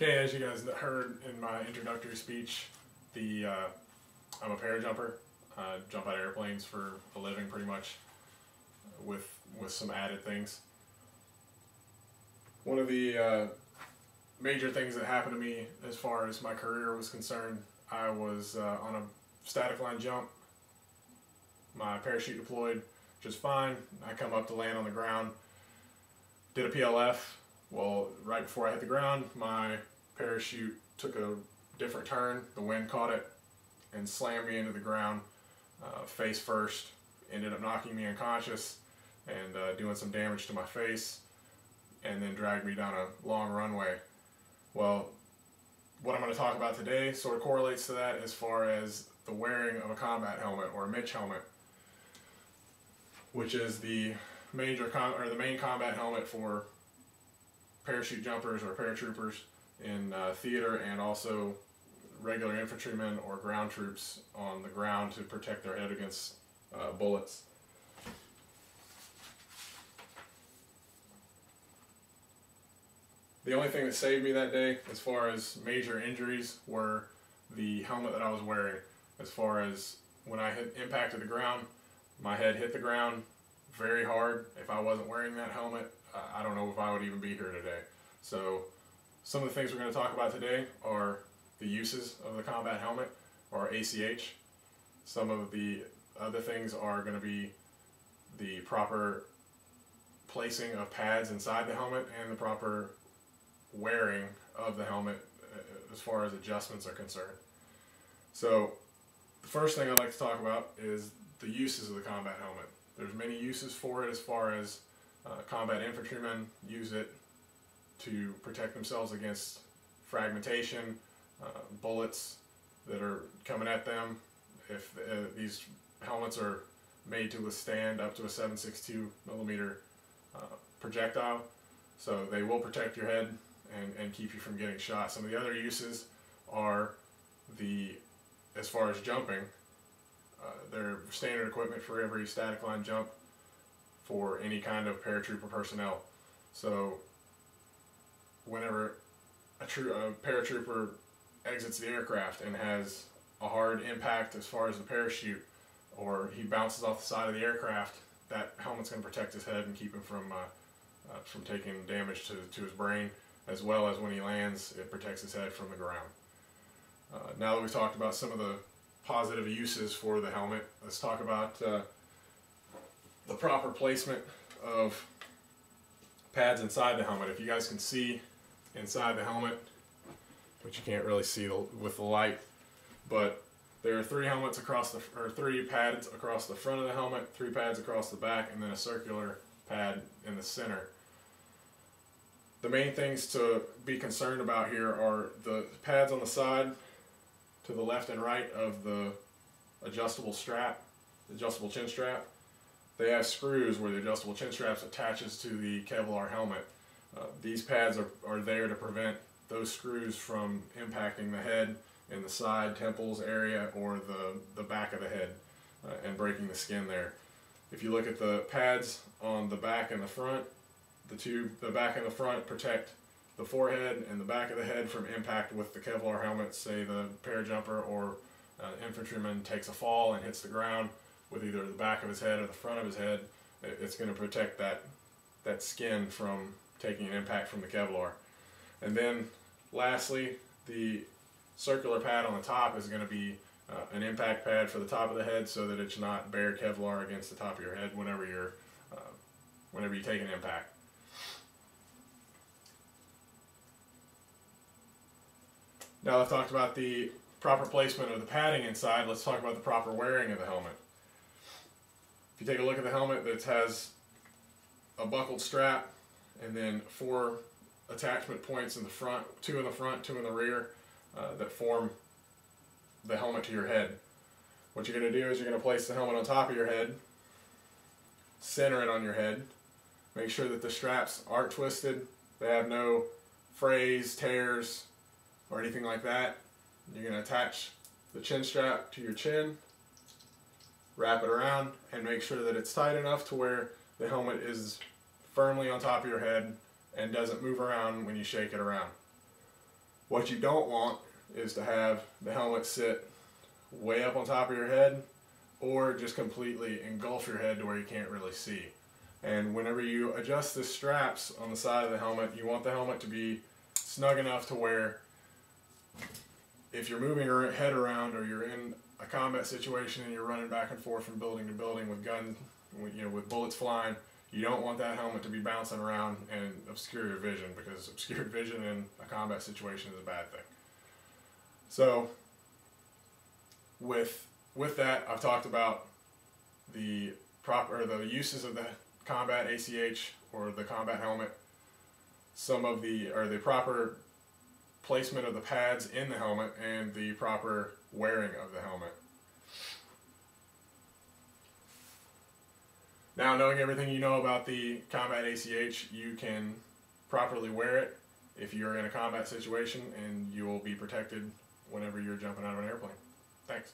Okay, as you guys heard in my introductory speech, I'm a parajumper. Jump out of airplanes for a living, pretty much, with some added things. One of the major things that happened to me as far as my career was concerned, I was on a static line jump. My parachute deployed just fine. I come up to land on the ground, did a PLF. Well, right before I hit the ground, my parachute took a different turn. The wind caught it and slammed me into the ground face first. Ended up knocking me unconscious and doing some damage to my face, and then dragged me down a long runway. Well, what I'm going to talk about today sort of correlates to that as far as the wearing of a combat helmet or a MICH helmet, which is the main combat helmet for parachute jumpers or paratroopers in theater, and also regular infantrymen or ground troops on the ground to protect their head against bullets. The only thing that saved me that day as far as major injuries were the helmet that I was wearing. As far as when I impacted the ground, my head hit the ground very hard. If I wasn't wearing that helmet, I don't know if I would even be here today. So some of the things we're going to talk about today are the uses of the combat helmet, or ACH. Some of the other things are going to be the proper placing of pads inside the helmet and the proper wearing of the helmet as far as adjustments are concerned. So the first thing I'd like to talk about is the uses of the combat helmet. There's many uses for it, as far as combat infantrymen use it to protect themselves against fragmentation, bullets that are coming at them. If these helmets are made to withstand up to a 7.62 millimeter projectile, so they will protect your head and keep you from getting shot. Some of the other uses are as far as jumping, they're standard equipment for every static line jump for any kind of paratrooper personnel. So whenever a paratrooper exits the aircraft and has a hard impact as far as the parachute, or he bounces off the side of the aircraft, that helmet's going to protect his head and keep him from taking damage to his brain, as well as when he lands, it protects his head from the ground. Now that we've talked about some of the positive uses for the helmet, let's talk about the proper placement of pads inside the helmet. If you guys can see inside the helmet, which you can't really see with the light, but there are three pads across the front of the helmet, 3 pads across the back, and then a circular pad in the center. The main things to be concerned about here are the pads on the side to the left and right of the adjustable chin strap. They have screws where the adjustable chin strap attaches to the Kevlar helmet. These pads are there to prevent those screws from impacting the head in the side, temples area, or the back of the head and breaking the skin there. If you look at the pads on the back and the front, the back and the front protect the forehead and the back of the head from impact with the Kevlar helmet. Say the parajumper or infantryman takes a fall and hits the ground with either the back of his head or the front of his head, it's going to protect that skin from taking an impact from the Kevlar. And then lastly, the circular pad on the top is going to be an impact pad for the top of the head, so that it's not bare Kevlar against the top of your head whenever you take an impact. Now I've talked about the proper placement of the padding inside, let's talk about the proper wearing of the helmet. If you take a look at the helmet, that has a buckled strap and then 4 attachment points in the front, 2 in the front, 2 in the rear, that form the helmet to your head. What you're going to do is you're going to place the helmet on top of your head, center it on your head, make sure that the straps aren't twisted, they have no frays, tears, or anything like that. You're going to attach the chin strap to your chin, wrap it around, and make sure that it's tight enough to where the helmet is firmly on top of your head and doesn't move around when you shake it around. What you don't want is to have the helmet sit way up on top of your head or just completely engulf your head to where you can't really see. And whenever you adjust the straps on the side of the helmet, you want the helmet to be snug enough to where if you're moving your head around or you're in a combat situation and you're running back and forth from building to building with guns, with bullets flying, you don't want that helmet to be bouncing around and obscure your vision, because obscured vision in a combat situation is a bad thing. So with that, I've talked about the uses of the combat ACH or the combat helmet, some of the proper placement of the pads in the helmet, and the proper wearing of the helmet. Now, knowing everything you know about the combat ACH, you can properly wear it if you're in a combat situation, and you will be protected whenever you're jumping out of an airplane. Thanks.